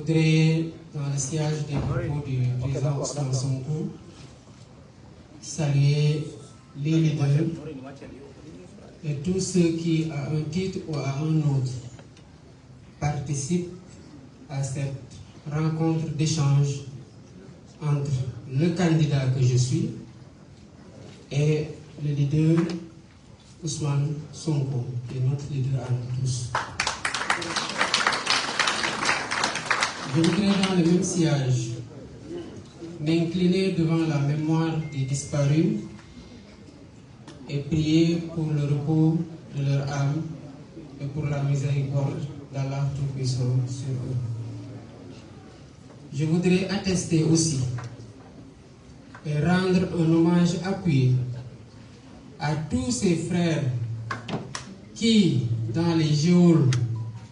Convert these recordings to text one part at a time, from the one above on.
voudrais, dans le sillage des propos du président Ousmane Sonko, saluer les leaders et tous ceux qui, à un titre ou à un autre, participent à cette rencontre d'échange entre le candidat que je suis et le leader Ousmane Sonko, qui est notre leader à nous tous. Je voudrais, dans le même sillage, m'incliner devant la mémoire des disparus et prier pour le repos de leur âme et pour la miséricorde d'Allah Tout-Puissant sur eux. Je voudrais attester aussi et rendre un hommage appuyé à tous ces frères qui, dans les geôles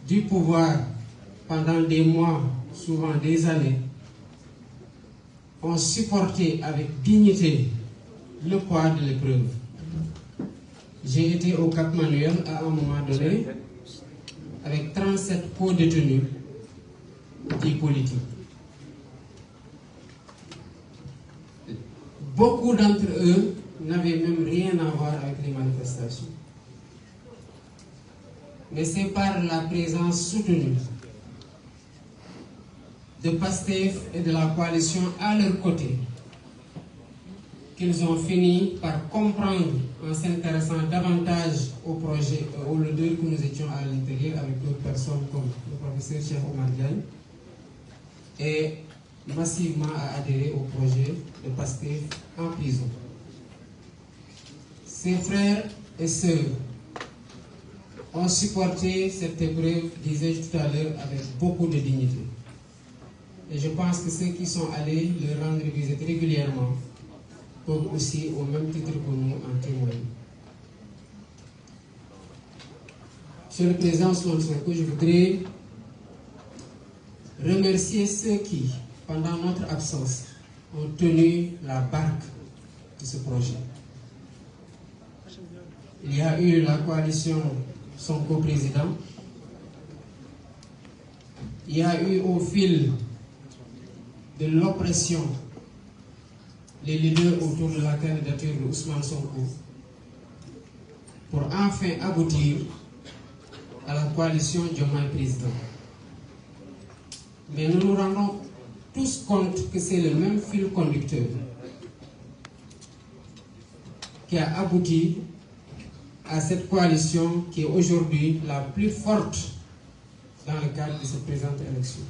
du pouvoir, pendant des mois, souvent des années, ont supporté avec dignité le poids de l'épreuve. J'ai été au Cap Manuel à un moment donné avec 37 co-détenus dits politiques. Beaucoup d'entre eux n'avaient même rien à voir avec les manifestations. Mais c'est par la présence soutenue de PASTEF et de la coalition à leur côté qu'ils ont fini par comprendre en s'intéressant davantage au projet, au leader que nous étions à l'intérieur avec d'autres personnes comme le professeur Cheikh Omar Diagne, et massivement à adhérer au projet de PASTEF en prison. Ces frères et sœurs ont supporté cette épreuve, disais-je tout à l'heure, avec beaucoup de dignité. Et je pense que ceux qui sont allés leur rendre visite régulièrement peuvent aussi, au même titre que nous, en témoigner. Monsieur le Président Ousmane Sonko, je voudrais remercier ceux qui, pendant notre absence, ont tenu la barque de ce projet. Il y a eu la coalition Sonko Président. Il y a eu au fil de l'oppression les leaders autour de la candidature de Ousmane Sonko pour enfin aboutir à la coalition Diomaye Président. Mais nous nous rendons tous compte que c'est le même fil conducteur qui a abouti à cette coalition qui est aujourd'hui la plus forte dans le cadre de cette présente élection.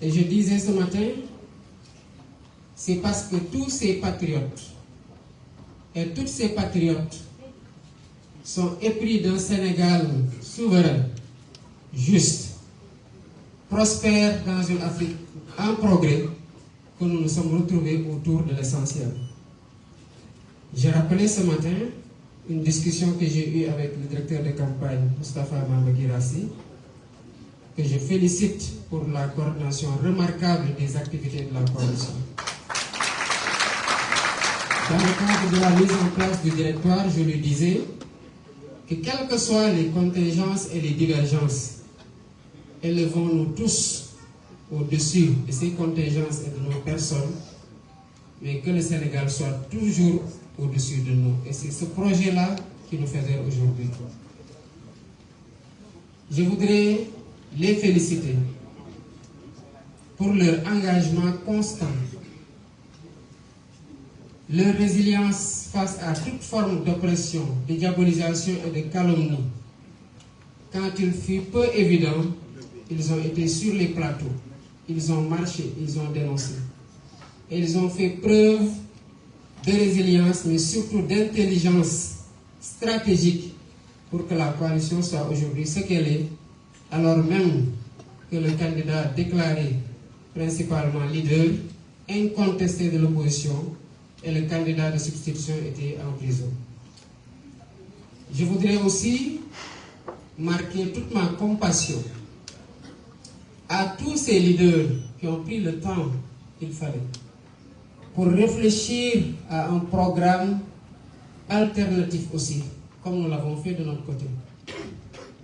Et je disais ce matin, c'est parce que tous ces patriotes et toutes ces patriotes sont épris d'un Sénégal souverain, juste, prospère dans une Afrique en progrès, que nous nous sommes retrouvés autour de l'essentiel. J'ai rappelé ce matin une discussion que j'ai eue avec le directeur de campagne, Moustapha Mambagirassi, que je félicite pour la coordination remarquable des activités de la coalition. Dans le cadre de la mise en place du directoire, je lui disais que quelles que soient les contingences et les divergences, élevons-nous tous au-dessus de ces contingences et de nos personnes, mais que le Sénégal soit toujours au-dessus de nous. Et c'est ce projet-là qui nous fédère aujourd'hui. Je voudrais les féliciter pour leur engagement constant, leur résilience face à toute forme d'oppression, de diabolisation et de calomnie. Quand il fut peu évident, ils ont été sur les plateaux, ils ont marché, ils ont dénoncé. Et ils ont fait preuve de résilience, mais surtout d'intelligence stratégique pour que la coalition soit aujourd'hui ce qu'elle est, alors même que le candidat déclaré principalement leader, incontesté de l'opposition, et le candidat de substitution était en prison. Je voudrais aussi marquer toute ma compassion à tous ces leaders qui ont pris le temps qu'il fallait pour réfléchir à un programme alternatif aussi, comme nous l'avons fait de notre côté.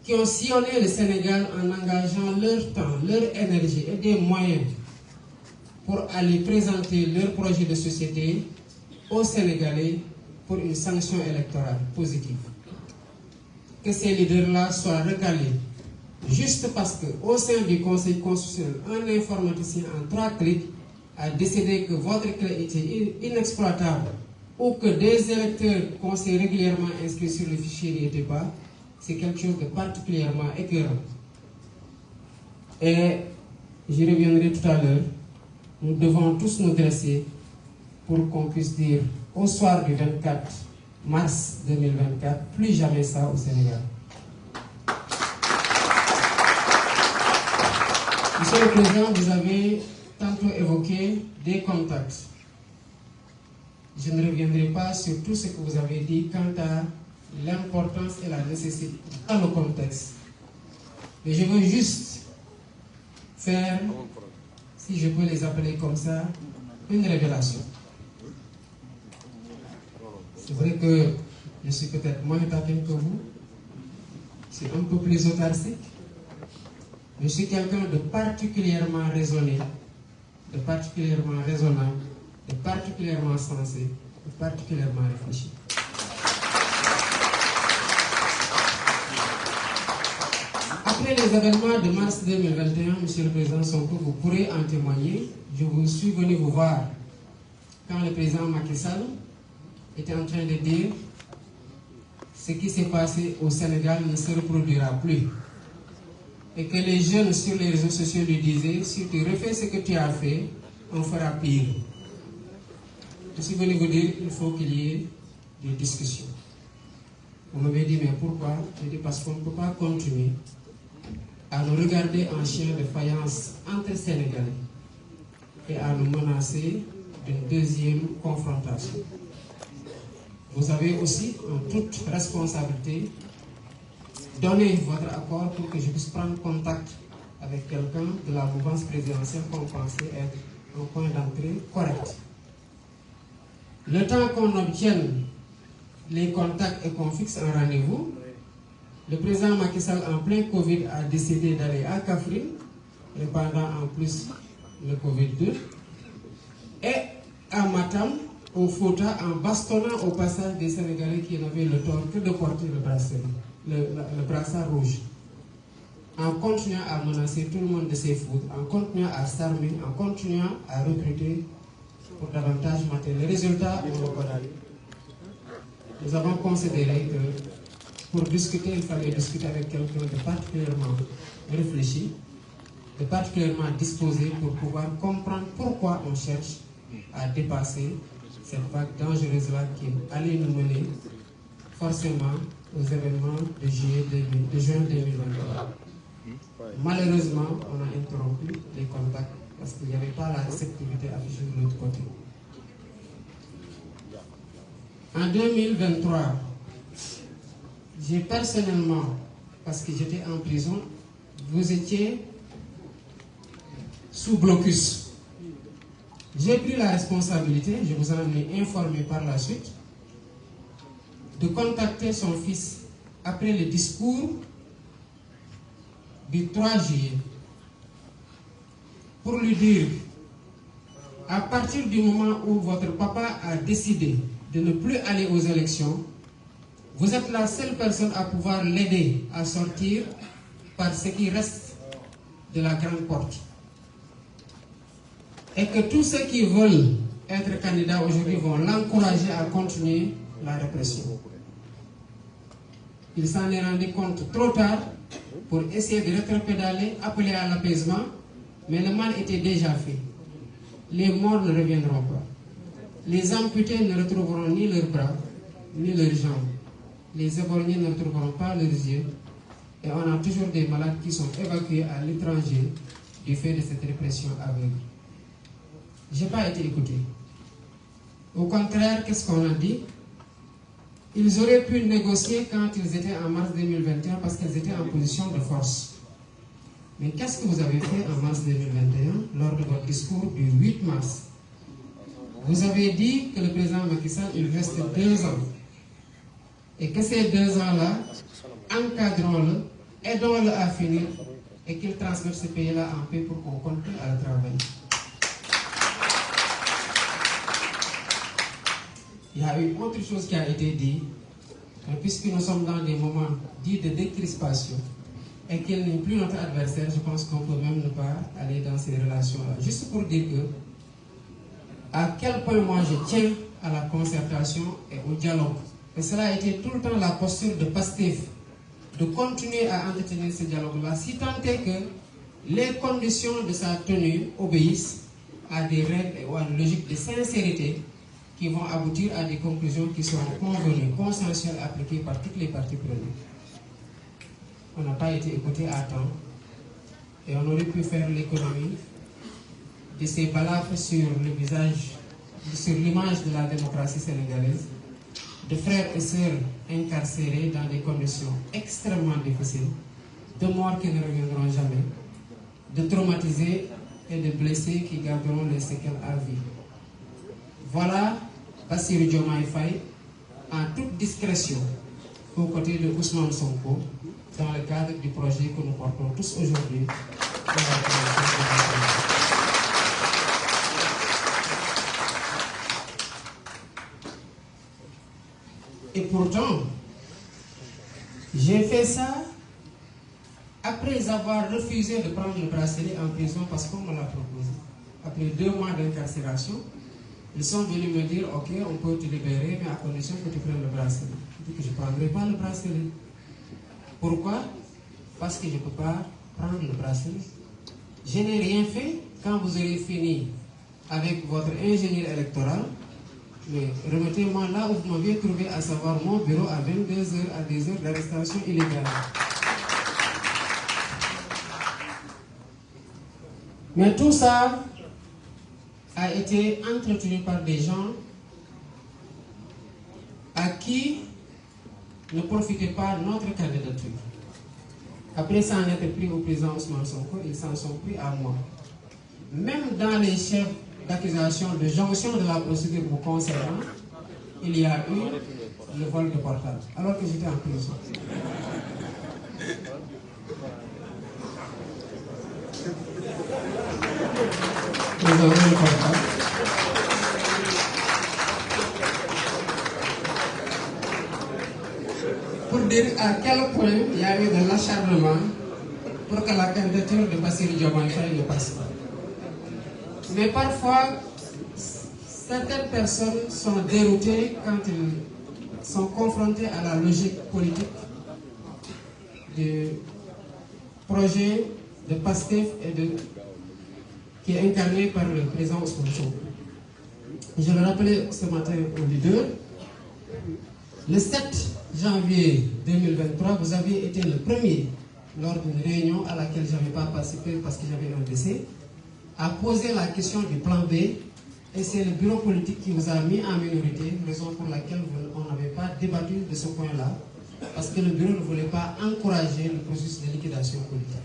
qui ont sillonné le Sénégal en engageant leur temps, leur énergie et des moyens pour aller présenter leur projet de société aux Sénégalais pour une sanction électorale positive. Que ces leaders-là soient recalés juste parce qu'au sein du Conseil constitutionnel, un informaticien en 3 clics a décidé que votre clé était inexploitable ou que des électeurs qu'on s'est régulièrement inscrits sur le fichier n'y étaient pas, c'est quelque chose de particulièrement écœurant. Et j'y reviendrai tout à l'heure, nous devons tous nous dresser pour qu'on puisse dire au soir du 24 mars 2024, plus jamais ça au Sénégal. Monsieur le Président, vous avez tantôt évoqué des contacts. Je ne reviendrai pas sur tout ce que vous avez dit quant à l'importance et la nécessité dans le contexte. Mais je veux juste faire, si je peux les appeler comme ça, une révélation. C'est vrai que je suis peut-être moins taquin que vous, c'est un peu plus autarcique. Je suis quelqu'un de particulièrement raisonné, de particulièrement raisonnable, de particulièrement sensé, de particulièrement réfléchi. Après les événements de mars 2021, Monsieur le Président Sonko, vous pourrez en témoigner. Je vous suis venu vous voir quand le président Macky Sall était en train de dire ce qui s'est passé au Sénégal ne se reproduira plus. Et que les jeunes sur les réseaux sociaux lui disaient, si tu refais ce que tu as fait, on fera pire. Je suis venu vous dire qu'il faut qu'il y ait des discussions. Vous m'avez dit, mais pourquoi? J'ai dit, parce qu'on ne peut pas continuer à nous regarder en chien de faïence entre Sénégalais et à nous menacer d'une deuxième confrontation. Vous avez aussi, en toute responsabilité, donné votre accord pour que je puisse prendre contact avec quelqu'un de la mouvance présidentielle qu'on pensait être un point d'entrée correct. Le temps qu'on obtienne les contacts et qu'on fixe un rendez-vous, le président Macky Sall, en plein Covid, a décidé d'aller à Kaffrine, répandant en plus le Covid-2, et à Matam, au Fouta, en bastonnant au passage des Sénégalais qui n'avaient le tort que de porter le brassard rouge, en continuant à menacer tout le monde de ses foudres, en continuant à s'armer, en continuant à recruter pour davantage mater. Le résultat, on le connaît. Nous avons considéré que pour discuter, il fallait discuter avec quelqu'un de particulièrement réfléchi, de particulièrement disposé pour pouvoir comprendre pourquoi on cherche à dépasser cette vague dangereuse-là qui allait nous mener forcément aux événements de juin 2023. Malheureusement, on a interrompu les contacts parce qu'il n'y avait pas la réceptivité affichée de l'autre côté. En 2023, j'ai personnellement, parce que j'étais en prison, vous étiez sous blocus. J'ai pris la responsabilité, je vous en ai informé par la suite, de contacter son fils après le discours du 3 juillet pour lui dire, à partir du moment où votre papa a décidé de ne plus aller aux élections, vous êtes la seule personne à pouvoir l'aider à sortir par ce qui reste de la grande porte. Et que tous ceux qui veulent être candidats aujourd'hui vont l'encourager à continuer la répression. Il s'en est rendu compte trop tard pour essayer de rétropédaler, appeler à l'apaisement, mais le mal était déjà fait. Les morts ne reviendront pas. Les amputés ne retrouveront ni leurs bras, ni leurs jambes. Les éborgnés ne retrouveront pas leurs yeux. Et on a toujours des malades qui sont évacués à l'étranger du fait de cette répression aveugle. Je n'ai pas été écouté. Au contraire, qu'est-ce qu'on a dit? Ils auraient pu négocier quand ils étaient en mars 2021 parce qu'ils étaient en position de force. Mais qu'est-ce que vous avez fait en mars 2021 lors de votre discours du 8 mars? Vous avez dit que le président Macky Sall, il reste 2 ans. Et que ces 2 ans-là, encadrons-le aidons-le à finir et qu'il transmette ce pays-là en paix pour qu'on continue à le travailler. Il y a une autre chose qui a été dit, puisque nous sommes dans des moments dits de décrispation et qu'il n'est plus notre adversaire, je pense qu'on peut même ne pas aller dans ces relations-là. Juste pour dire que, à quel point moi je tiens à la concertation et au dialogue. Et cela a été tout le temps la posture de Pastef, de continuer à entretenir ce dialogue-là, si tant est que les conditions de sa tenue obéissent à des règles et à une logique de sincérité qui vont aboutir à des conclusions qui seront convenues, consensuelles, appliquées par toutes les parties prenantes. On n'a pas été écouté à temps et on aurait pu faire l'économie de ces balafres sur le visage, sur l'image de la démocratie sénégalaise, de frères et sœurs incarcérés dans des conditions extrêmement difficiles, de morts qui ne reviendront jamais, de traumatisés et de blessés qui garderont les séquelles à vie. Voilà Bassirou Diomaye Faye en toute discrétion aux côtés de Ousmane Sonko dans le cadre du projet que nous portons tous aujourd'hui. Et pourtant, j'ai fait ça après avoir refusé de prendre le bracelet en prison parce qu'on me l'a proposé. Après 2 mois d'incarcération, ils sont venus me dire, ok, on peut te libérer, mais à condition que tu prennes le bracelet. Je dis que je ne prendrai pas le bracelet. Pourquoi? Parce que je ne peux pas prendre le bracelet. Je n'ai rien fait. Quand vous aurez fini avec votre ingénieur électoral, mais remettez-moi là où vous m'aviez trouvé, à savoir mon bureau à 22h, à des heures d'arrestation illégale. Mais tout ça a été entretenu par des gens à qui ne profitait pas notre candidature. Après s'en être pris au président Ousmane Sonko, ils s'en sont pris à moi. Même dans les chefs d'accusation de jonction de la procédure vous concernant, il y a eu le vol de portable, alors que j'étais en prison. Nous avons le portable. Pour dire à quel point il y a eu de l'acharnement pour que la candidature de Bassirou Diomaye Faye ne passe pas. Mais parfois, certaines personnes sont déroutées quand ils sont confrontés à la logique politique du projet de Pastef qui est incarné par le président Ousmane Sonko. Je le rappelais ce matin au leader, le 7 janvier 2023, vous aviez été le premier, lors d'une réunion à laquelle je n'avais pas participé parce que j'avais un décès, à poser la question du plan B, et c'est le bureau politique qui vous a mis en minorité, raison pour laquelle on n'avait pas débattu de ce point-là, parce que le bureau ne voulait pas encourager le processus de liquidation politique.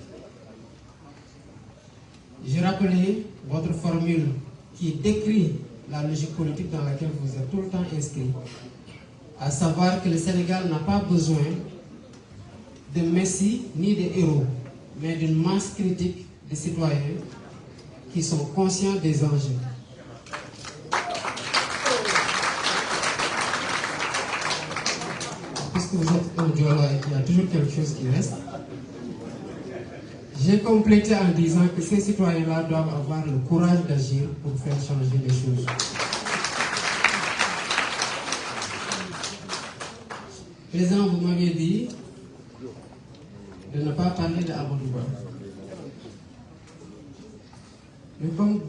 J'ai rappelé votre formule qui décrit la logique politique dans laquelle vous êtes tout le temps inscrit, à savoir que le Sénégal n'a pas besoin de messies ni de héros, mais d'une masse critique de citoyens qui sont conscients des enjeux. Puisque vous êtes un Diola et qu'il y a toujours quelque chose qui reste, j'ai complété en disant que ces citoyens-là doivent avoir le courage d'agir pour faire changer les choses. Président, vous m'aviez dit de ne pas parler de Amadou Ba. Mais comme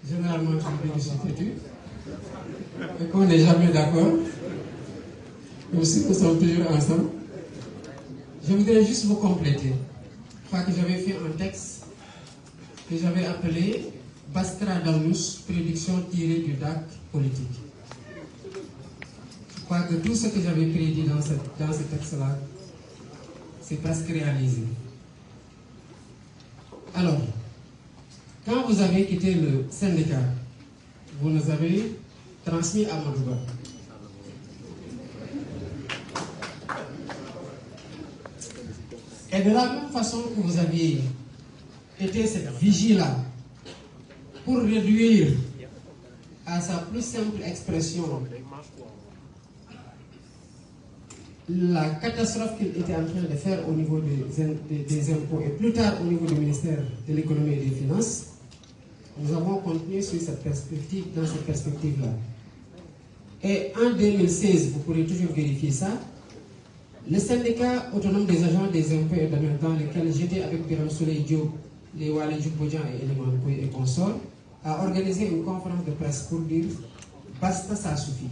généralement je suis têtu et qu'on n'est jamais d'accord, même si nous sommes toujours ensemble, je voudrais juste vous compléter. Je crois que j'avais fait un texte que j'avais appelé Bastradamus, prédiction tirée du DAC politique. Je crois que tout ce que j'avais prédit dans ce texte-là, c'est presque réalisé. Alors, quand vous avez quitté le syndicat, vous nous avez transmis à Amadou Ba. Et de la même façon que vous aviez été cette vigie-là pour réduire à sa plus simple expression la catastrophe qu'il était en train de faire au niveau des impôts et plus tard au niveau du ministère de l'économie et des finances, nous avons continué sur cette perspective, dans cette perspective-là. Et en 2016, vous pourrez toujours vérifier ça, le syndicat autonome des agents des impôts et domaines dans lequel j'étais avec Biram Soleil Diop, les Wale Djoubodjan et Eliman Koui et consorts, a organisé une conférence de presse pour dire basta, ça suffit.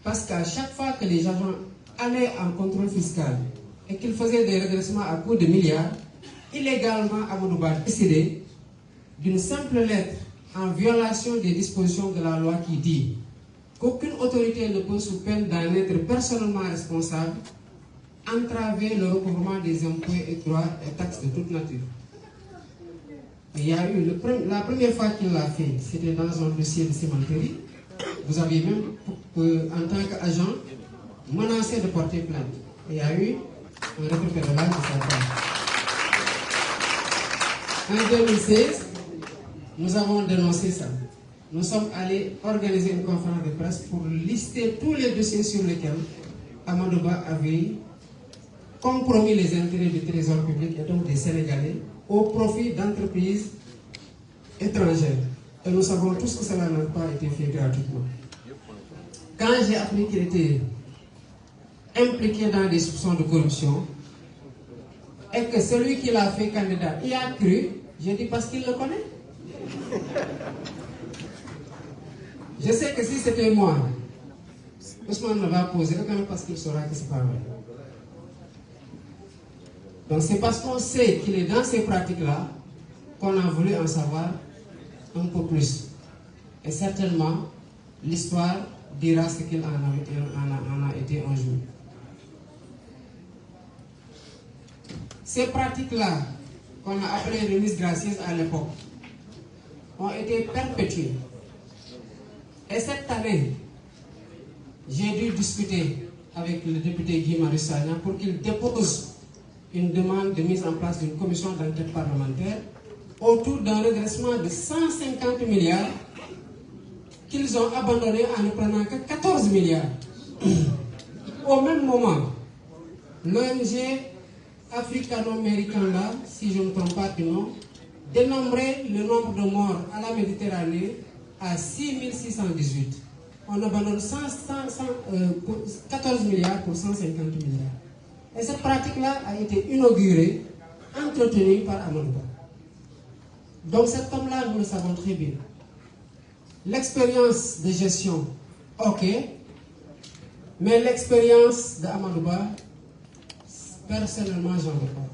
Parce qu'à chaque fois que les agents allaient en contrôle fiscal et qu'ils faisaient des redressements à coût de milliards, illégalement, Amadouba a décidé d'une simple lettre en violation des dispositions de la loi qui dit qu'aucune autorité ne peut, sous peine d'en être personnellement responsable, entraver le recouvrement des impôts et droits et taxes de toute nature. Il y a eu la première fois qu'il l'a fait, c'était dans un dossier de cimenterie. Vous aviez même, en tant qu'agent, menacé de porter plainte. Il y a eu un rétropédalage de sa part. En 2016, nous avons dénoncé ça. Nous sommes allés organiser une conférence de presse pour lister tous les dossiers sur lesquels Amadouba avait compromis les intérêts du trésor public et donc des Sénégalais au profit d'entreprises étrangères. Et nous savons tous que cela n'a pas été fait gratuitement. Quand j'ai appris qu'il était impliqué dans des soupçons de corruption et que celui qui l'a fait candidat y a cru, j'ai dit parce qu'il le connaît. Je sais que si c'était moi, Ousmane ne va poser aucun parce qu'il saura que ce n'est pas vrai. Donc c'est parce qu'on sait qu'il est dans ces pratiques-là qu'on a voulu en savoir un peu plus. Et certainement, l'histoire dira ce qu'il en a été un jour. Ces pratiques-là, qu'on a appelées remises gracieuses à l'époque, ont été perpétuées. Et cette année, j'ai dû discuter avec le député Guy Marius Sagna pour qu'il dépose une demande de mise en place d'une commission d'enquête parlementaire autour d'un redressement de 150 milliards qu'ils ont abandonné en ne prenant que 14 milliards. Au même moment, l'ONG africano-américain, si je ne me trompe pas du nom, dénombrait le nombre de morts à la Méditerranée à 6618. On abandonne 14 milliards pour 150 milliards. Et cette pratique-là a été inaugurée, entretenue par Amadouba. Donc cet homme-là, nous le savons très bien. L'expérience de gestion, ok, mais l'expérience d'Amadouba, personnellement, j'en veux pas.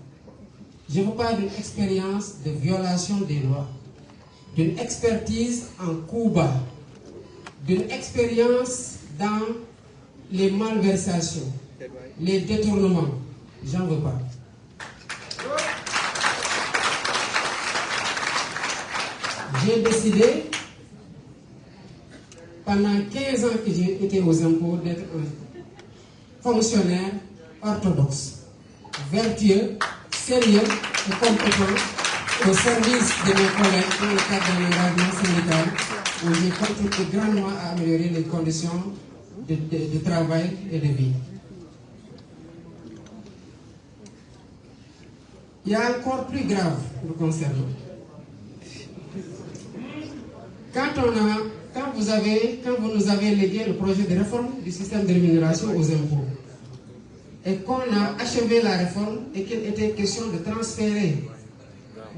Je veux pas d'une expérience de violation des lois, d'une expertise en coup bas, d'une expérience dans les malversations, les détournements. J'en veux pas. J'ai décidé, pendant 15 ans que j'ai été aux impôts, d'être un fonctionnaire orthodoxe, vertueux, sérieux et compétent au service de mes collègues dans le cadre de l'engagement syndical où j'ai contribué grandement à améliorer les conditions de travail et de vie. Il y a encore plus grave nous concernant. Quand vous nous avez légué le projet de réforme du système de rémunération aux impôts et qu'on a achevé la réforme et qu'il était question de transférer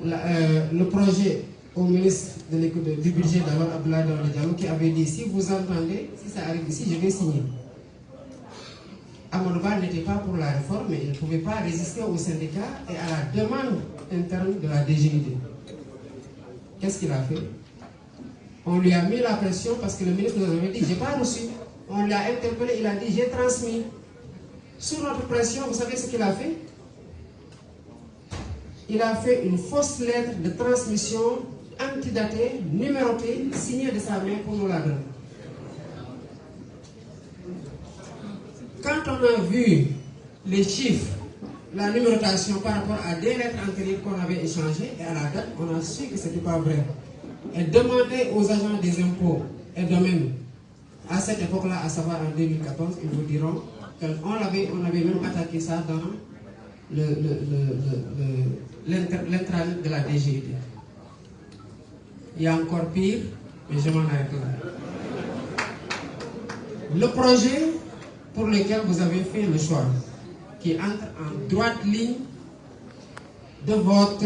le projet au ministre du budget d'alors, Abdoulaye Diallo, qui avait dit si vous entendez, si ça arrive ici, je vais signer. Amadouba n'était pas pour la réforme, mais il ne pouvait pas résister au syndicat et à la demande interne de la DGID. Qu'est-ce qu'il a fait? On lui a mis la pression parce que le ministre nous avait dit, j'ai pas reçu. On l'a interpellé, il a dit, j'ai transmis. Sous notre pression, vous savez ce qu'il a fait? Il a fait une fausse lettre de transmission antidatée, numérotée, signée de sa main pour nous la donner. Quand on a vu les chiffres la numérotation par rapport à des lettres antérieures qu'on avait échangées et à la date, on a su que ce n'était pas vrai. Et demander aux agents des impôts et domaines à cette époque-là, à savoir en 2014, ils vous diront qu'on avait même attaqué ça dans l'intranet de la DGID. Il y a encore pire, mais je m'en arrête là. Le projet pour lequel vous avez fait le choix, qui entre en droite ligne de votre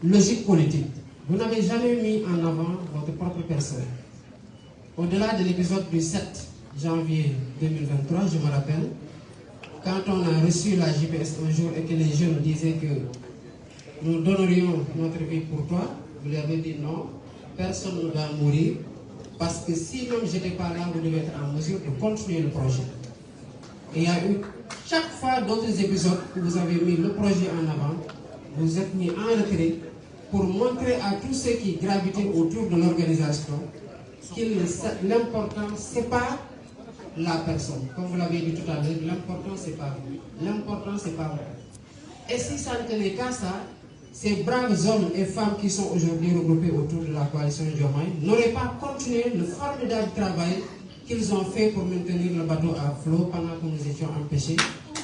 logique politique. Vous n'avez jamais mis en avant votre propre personne. Au-delà de l'épisode du 7 janvier 2023, je me rappelle, quand on a reçu la JPS un jour et que les jeunes disaient que nous donnerions notre vie pour toi, vous lui avez dit non, personne ne doit mourir, parce que si même je n'étais pas là, vous devez être en mesure de continuer le projet. Et il y a eu chaque fois d'autres épisodes où vous avez mis le projet en avant, vous êtes mis en retrait pour montrer à tous ceux qui gravitaient autour de l'organisation que l'important, ce n'est pas la personne. Comme vous l'avez dit tout à l'heure, l'important, ce n'est pas vous. L'important, ce n'est pas vous. Et si ça ne tenait qu'à ça, ces braves hommes et femmes qui sont aujourd'hui regroupés autour de la coalition Diomaye n'auraient pas continué le formidable travail qu'ils ont fait pour maintenir le bateau à flot pendant que nous étions empêchés,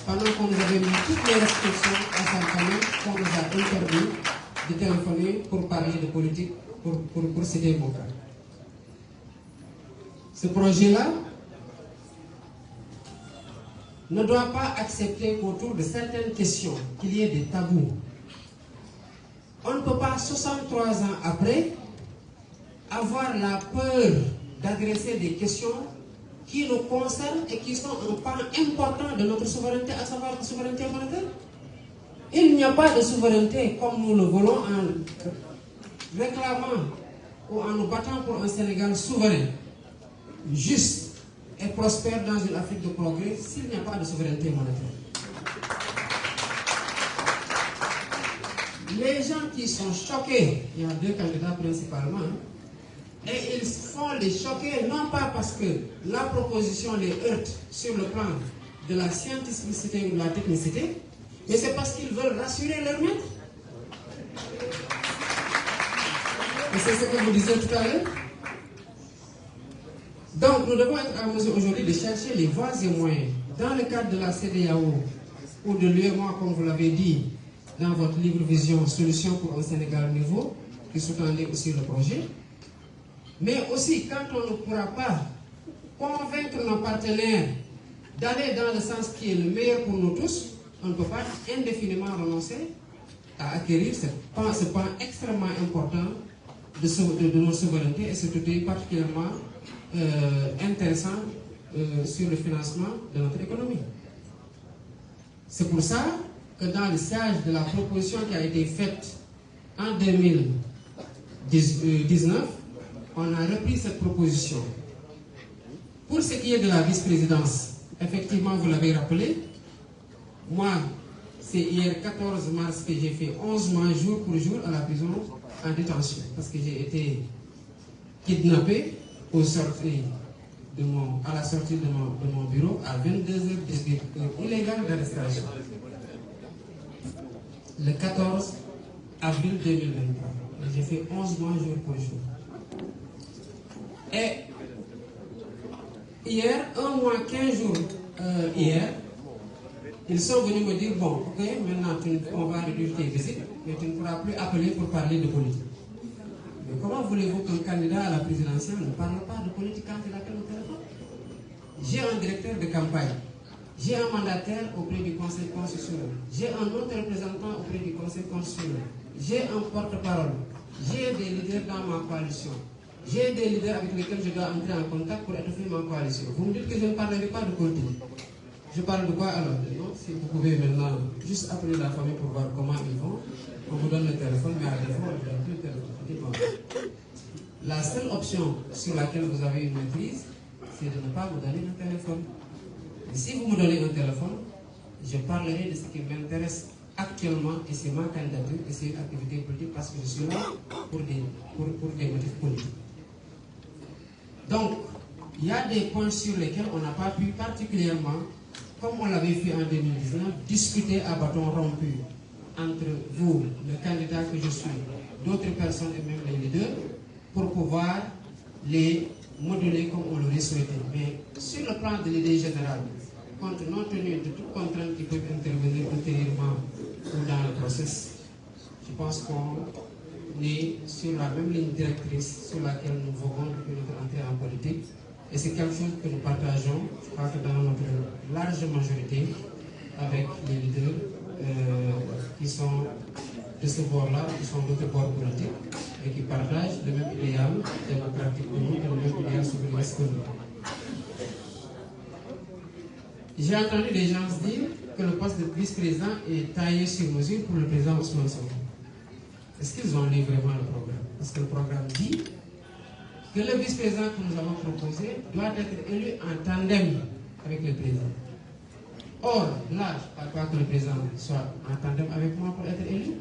pendant qu'on nous avait mis toutes les restrictions à Saint-Canon, qu'on nous a interdit de téléphoner pour parler de politique, pour citer mon cas. Ce projet-là ne doit pas accepter qu'autour de certaines questions, qu'il y ait des tabous. On ne peut pas, 63 ans après, avoir la peur d'adresser des questions qui nous concernent et qui sont un pan important de notre souveraineté, à savoir la souveraineté monétaire. Il n'y a pas de souveraineté comme nous le voulons en réclamant ou en nous battant pour un Sénégal souverain, juste et prospère dans une Afrique de progrès s'il n'y a pas de souveraineté monétaire. Les gens qui sont choqués, il y a deux candidats principalement, et ils font les choquer non pas parce que la proposition les heurte sur le plan de la scientificité ou de la technicité, mais c'est parce qu'ils veulent rassurer leur maître. Et c'est ce que vous disiez tout à l'heure. Donc nous devons être en mesure aujourd'hui de chercher les voies et moyens dans le cadre de la CEDEAO ou de l'UEMOA, comme vous l'avez dit dans votre livre Vision, Solutions pour un Sénégal nouveau, qui sous-tendait aussi le projet. Mais aussi, quand on ne pourra pas convaincre nos partenaires d'aller dans le sens qui est le meilleur pour nous tous, on ne peut pas indéfiniment renoncer à acquérir ce pan extrêmement important de nos souverainetés, et surtout particulièrement intéressant sur le financement de notre économie. C'est pour ça que dans le sillage de la proposition qui a été faite en 2019, on a repris cette proposition. Pour ce qui est de la vice-présidence, effectivement, vous l'avez rappelé, moi, c'est hier 14 mars que j'ai fait 11 mois jour pour jour à la prison en détention, parce que j'ai été kidnappé à la sortie de mon bureau à 22h18, illégal d'arrestation. Le 14 avril 2023. J'ai fait 11 mois jour pour jour. Et hier, 1 mois, 15 jours hier, ils sont venus me dire, bon, ok, maintenant on va réduire tes visites, mais tu ne pourras plus appeler pour parler de politique. Mais comment voulez-vous qu'un candidat à la présidentielle ne parle pas de politique quand il appelle au téléphone? J'ai un directeur de campagne, j'ai un mandataire auprès du Conseil constitutionnel, j'ai un autre représentant auprès du Conseil constitutionnel, j'ai un porte-parole, j'ai des leaders dans ma coalition, j'ai des leaders avec lesquels je dois entrer en contact pour étoffer ma coalition. Vous me dites que je ne parlerai pas de politique. Je parle de quoi alors? Non, si vous pouvez maintenant juste appeler la famille pour voir comment ils vont, on vous donne le téléphone, mais à défaut, on ne donne plus le téléphone. La seule option sur laquelle vous avez une maîtrise, c'est de ne pas vous donner un téléphone. Et si vous me donnez un téléphone, je parlerai de ce qui m'intéresse actuellement, et c'est ma candidature, et c'est une activité politique, parce que je suis là pour des motifs politiques. Donc, il y a des points sur lesquels on n'a pas pu particulièrement comme on l'avait fait en 2019, discuter à bâton rompu entre vous, le candidat que je suis, d'autres personnes et même les leaders, pour pouvoir les moduler comme on l'aurait souhaité. Mais sur le plan de l'idée générale, compte non tenu de toutes contraintes qui peuvent intervenir ultérieurement ou dans le processus, je pense qu'on est sur la même ligne directrice sur laquelle nous voguons depuis notre entrée en politique. Et c'est quelque chose que nous partageons, je crois que dans notre large majorité, avec les leaders qui sont de ce bord-là, qui sont d'autres bords politiques, et qui partagent le même idéal démocratique que nous, et le même idéal souverainiste que nous. J'ai entendu des gens dire que le poste de vice-président est taillé sur mesure pour le président Ousmane Sonko. Est-ce qu'ils ont lu vraiment le programme? Parce que le programme dit que le vice-président que nous avons proposé doit être élu en tandem avec le président. Or, là, je ne parle pas que le président soit en tandem avec moi pour être élu.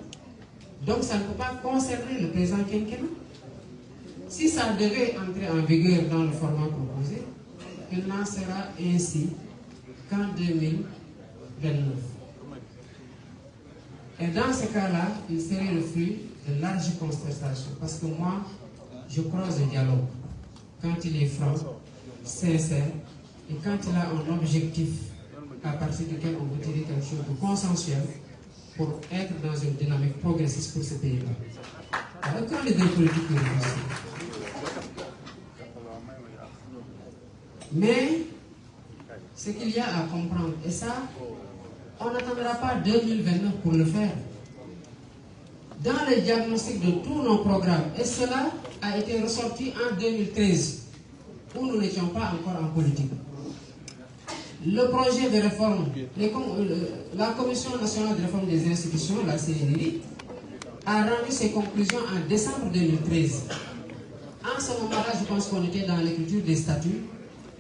Donc, ça ne peut pas concerner le président quinquennat. Si ça devait entrer en vigueur dans le format proposé, il n'en sera ainsi qu'en 2029. Et dans ce cas-là, il serait le fruit de larges concertations. Parce que moi, je croise le dialogue quand il est franc, sincère, et quand il a un objectif à partir duquel on veut tirer quelque chose de consensuel pour être dans une dynamique progressiste pour ce pays-là. Alors, quand les deux politiques réussissent. Mais, ce qu'il y a à comprendre, et ça, on n'attendra pas 2029 pour le faire. Dans le diagnostic de tous nos programmes, et cela a été ressorti en 2013, où nous n'étions pas encore en politique. Le projet de réforme, la Commission nationale de réforme des institutions, la CNRI, a rendu ses conclusions en décembre 2013. En ce moment-là, je pense qu'on était dans l'écriture des statuts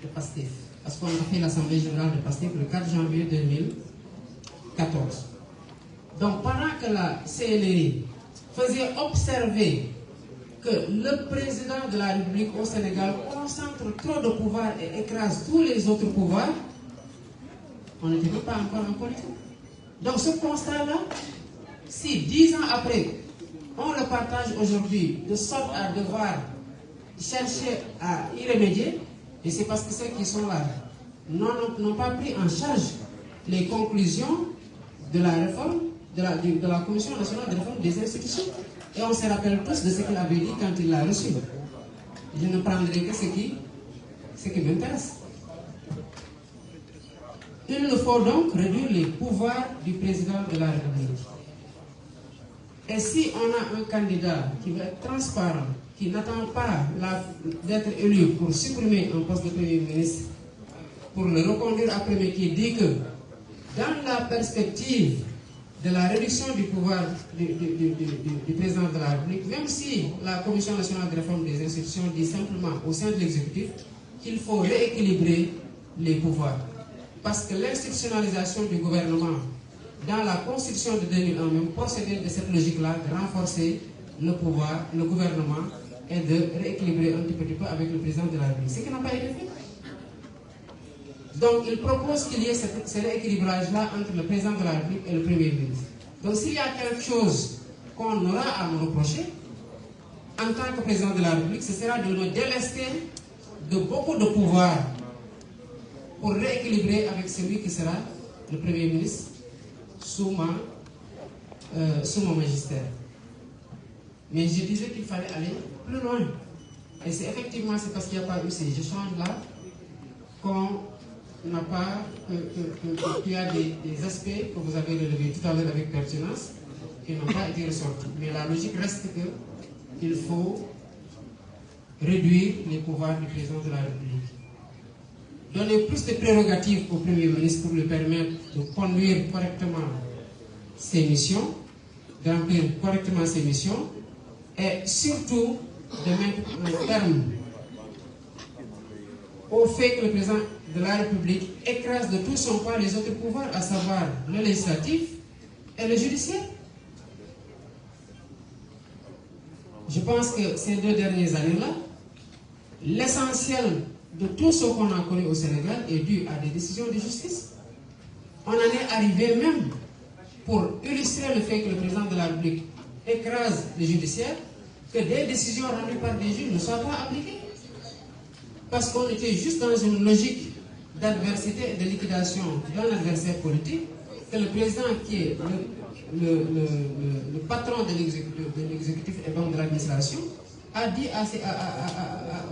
de PASTEF, parce qu'on a fait l'Assemblée générale de PASTEF le 4 janvier 2014. Donc, pendant que la CNRI faisait observer que le président de la République au Sénégal concentre trop de pouvoir et écrase tous les autres pouvoirs, on n'était pas encore en politique. Donc ce constat-là, si 10 ans après, on le partage aujourd'hui, de sorte à devoir chercher à y remédier, et c'est parce que ceux qui sont là n'ont pas pris en charge les conclusions de la réforme, de la Commission nationale de réforme des institutions. Et on se rappelle tous de ce qu'il avait dit quand il l'a reçu. Je ne prendrai que ce qui m'intéresse. Il nous faut donc réduire les pouvoirs du président de la République. Et si on a un candidat qui va être transparent, qui n'attend pas d'être élu pour supprimer un poste de Premier ministre, pour le reconduire après, mais qui dit que dans la perspective de la réduction du pouvoir du président de la République, même si la Commission nationale de réforme des institutions dit simplement au sein de l'exécutif qu'il faut rééquilibrer les pouvoirs. Parce que l'institutionnalisation du gouvernement dans la Constitution de 2001 même procédait de cette logique-là, de renforcer le pouvoir, le gouvernement, et de rééquilibrer un petit peu avec le président de la République. Ce qui n'a pas été fait. Donc, il propose qu'il y ait ce rééquilibrage-là entre le président de la République et le Premier ministre. Donc, s'il y a quelque chose qu'on aura à nous reprocher, en tant que président de la République, ce sera de nous délester de beaucoup de pouvoir pour rééquilibrer avec celui qui sera le Premier ministre sous mon magistère. Mais je disais qu'il fallait aller plus loin. Et c'est effectivement parce qu'il n'y a pas eu ces échanges-là qu'on n'a pas, qu'il y a des aspects que vous avez relevés tout à l'heure avec pertinence qui n'ont pas été ressortis. Mais la logique reste qu'il faut réduire les pouvoirs du président de la République. Donner plus de prérogatives au Premier ministre pour lui permettre de conduire correctement ses missions, de remplir correctement ses missions, et surtout de mettre un terme au fait que le président de la République écrase de tout son poids les autres pouvoirs, à savoir le législatif et le judiciaire. Je pense que ces 2 dernières années-là, l'essentiel de tout ce qu'on a connu au Sénégal est dû à des décisions de justice. On en est arrivé même, pour illustrer le fait que le président de la République écrase le judiciaire, que des décisions rendues par des juges ne soient pas appliquées. Parce qu'on était juste dans une logique d'adversité et de liquidation d'un adversaire politique, que le président qui est le patron de l'exécutif et donc de l'administration a dit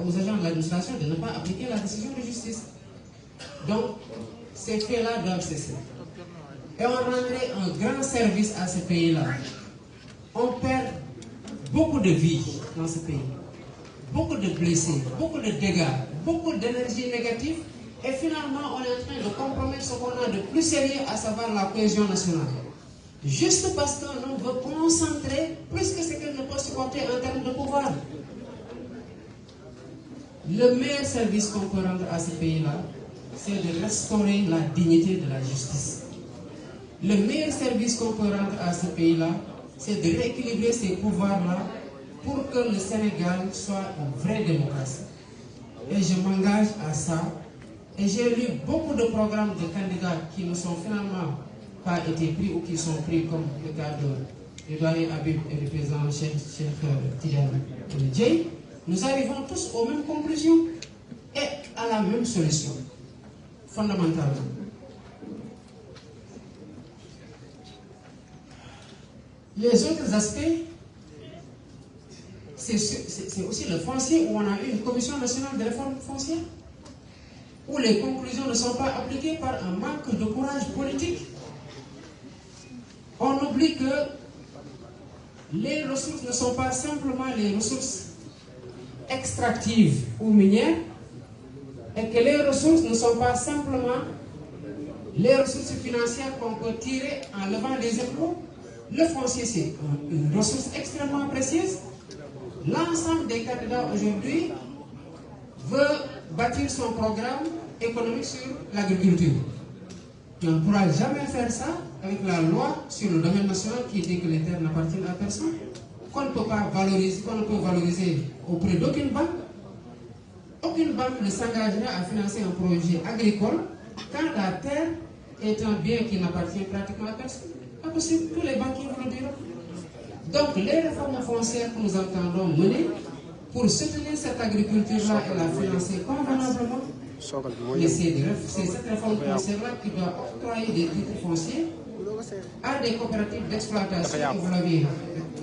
aux agents de l'administration de ne pas appliquer la décision de justice. Donc, ces faits-là doivent cesser. Et on rendrait un grand service à ce pays-là. On perd beaucoup de vies dans ce pays, beaucoup de blessés, beaucoup de dégâts, beaucoup d'énergie négative, et finalement on est en train de compromettre ce qu'on a de plus sérieux, à savoir la cohésion nationale. Juste parce qu'on veut concentrer plus que ce qu'elle ne peut supporter en termes de pouvoir. Le meilleur service qu'on peut rendre à ce pays-là, c'est de restaurer la dignité de la justice. Le meilleur service qu'on peut rendre à ce pays-là, c'est de rééquilibrer ces pouvoirs-là pour que le Sénégal soit une vraie démocratie. Et je m'engage à ça. Et j'ai lu beaucoup de programmes de candidats qui ne sont finalement pas été pris ou qui sont pris, comme le cas de doyen Habib et du président Cheikh Tidiane Dièye. Nous arrivons tous aux mêmes conclusions et à la même solution, fondamentalement. Les autres aspects, c'est aussi le foncier, où on a eu une commission nationale de réforme foncière, où les conclusions ne sont pas appliquées par un manque de courage politique. On oublie que les ressources ne sont pas simplement les ressources extractives ou minières, et que les ressources ne sont pas simplement les ressources financières qu'on peut tirer en levant des impôts. Le foncier, c'est une ressource extrêmement précieuse. L'ensemble des candidats aujourd'hui veut bâtir son programme économique sur l'agriculture. On ne pourra jamais faire ça avec la loi sur le domaine national qui dit que les terres n'appartiennent à personne, qu'on ne peut pas valoriser, qu'on ne peut valoriser auprès d'aucune banque. Aucune banque ne s'engagera à financer un projet agricole quand la terre est un bien qui n'appartient pratiquement à personne. Pas possible, tous les banquiers vous le diront. Donc les réformes foncières que nous entendons mener pour soutenir cette agriculture-là et la financer convenablement, mais c'est cette réforme foncière-là qui doit octroyer des titres fonciers à des coopératives d'exploitation, et vous l'avez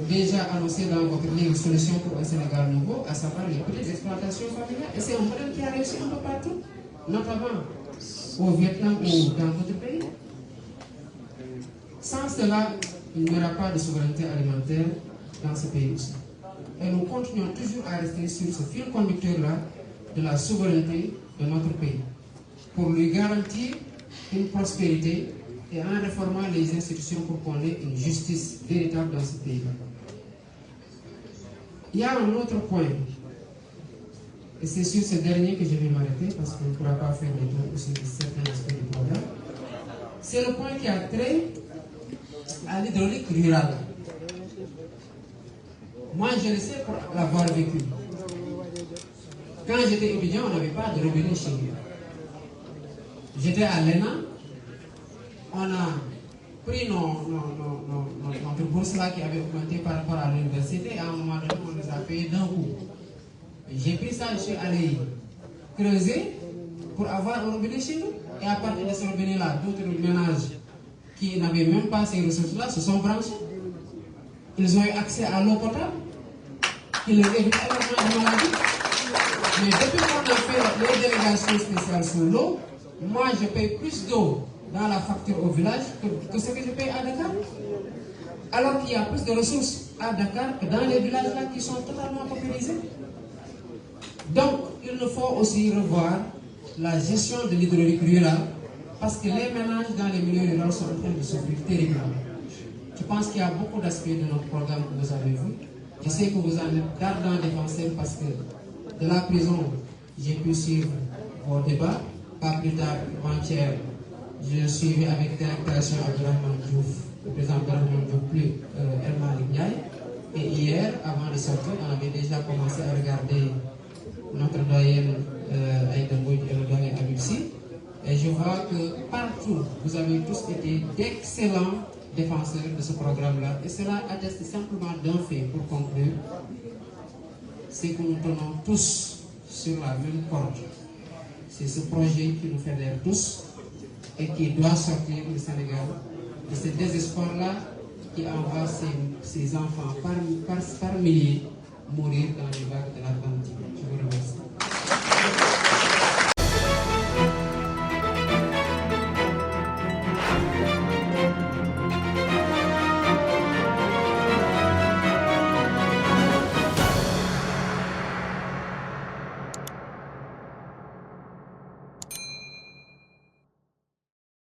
déjà annoncé dans votre livre Solutions pour un Sénégal nouveau, à savoir les petites exploitations familiales. Et c'est un modèle qui a réussi un peu partout, notamment au Vietnam ou dans d'autres pays. Sans cela, il n'y aura pas de souveraineté alimentaire dans ce pays aussi. Et nous continuons toujours à rester sur ce fil conducteur-là de la souveraineté de notre pays, pour lui garantir une prospérité et en réformant les institutions pour qu'on ait une justice véritable dans ce pays-là. Il y a un autre point, et c'est sur ce dernier que je vais m'arrêter parce qu'on ne pourra pas faire des tours sur certains aspects du programme. C'est le point qui a trait à l'hydraulique rurale. Moi, je le sais pour l'avoir vécu. Quand j'étais étudiant, on n'avait pas de robinet chez nous. J'étais à l'ENA. On a pris notre bourse là qui avait augmenté par rapport à l'université. Et à un moment donné, on les a payés d'un coup. J'ai pris ça, je suis allé creuser pour avoir un robinet chez nous. Et à partir de ce robinet-là, d'autres ménages qui n'avaient même pas ces ressources-là se sont branchés. Ils ont eu accès à l'eau potable, qui leur évite énormément de maladies. Mais depuis qu'on a fait les délégations spéciales sur l'eau, moi je paye plus d'eau dans la facture au village que ce que je paye à Dakar. Alors qu'il y a plus de ressources à Dakar que dans les villages là qui sont totalement paupérisés. Donc il nous faut aussi revoir la gestion de l'hydraulique rurale, parce que les ménages dans les milieux ruraux sont en train de souffrir terriblement. Je pense qu'il y a beaucoup d'aspects de notre programme que vous avez vu. Je sais que vous en êtes d'ardents défenseurs parce que de la prison, j'ai pu suivre vos débats. Pas plus tard, avant-hier, je suivais avec délectation Abdourahmane Diouf, le président Abdourahmane Diouf, plus El Malick Ndiaye. Et hier, avant de sortir, on avait déjà commencé à regarder notre doyenne Aïda Mbodj et le doyen Habib Sy. Et je vois que partout, vous avez tous été d'excellents défenseurs de ce programme-là. Et cela atteste simplement d'un fait, pour conclure, c'est que nous tenons tous sur la même corde. C'est ce projet qui nous fédère tous et qui doit sortir le Sénégal de ce désespoir-là qui envoie ses enfants par milliers mourir dans les vagues de l'Atlantique. Je vous remercie.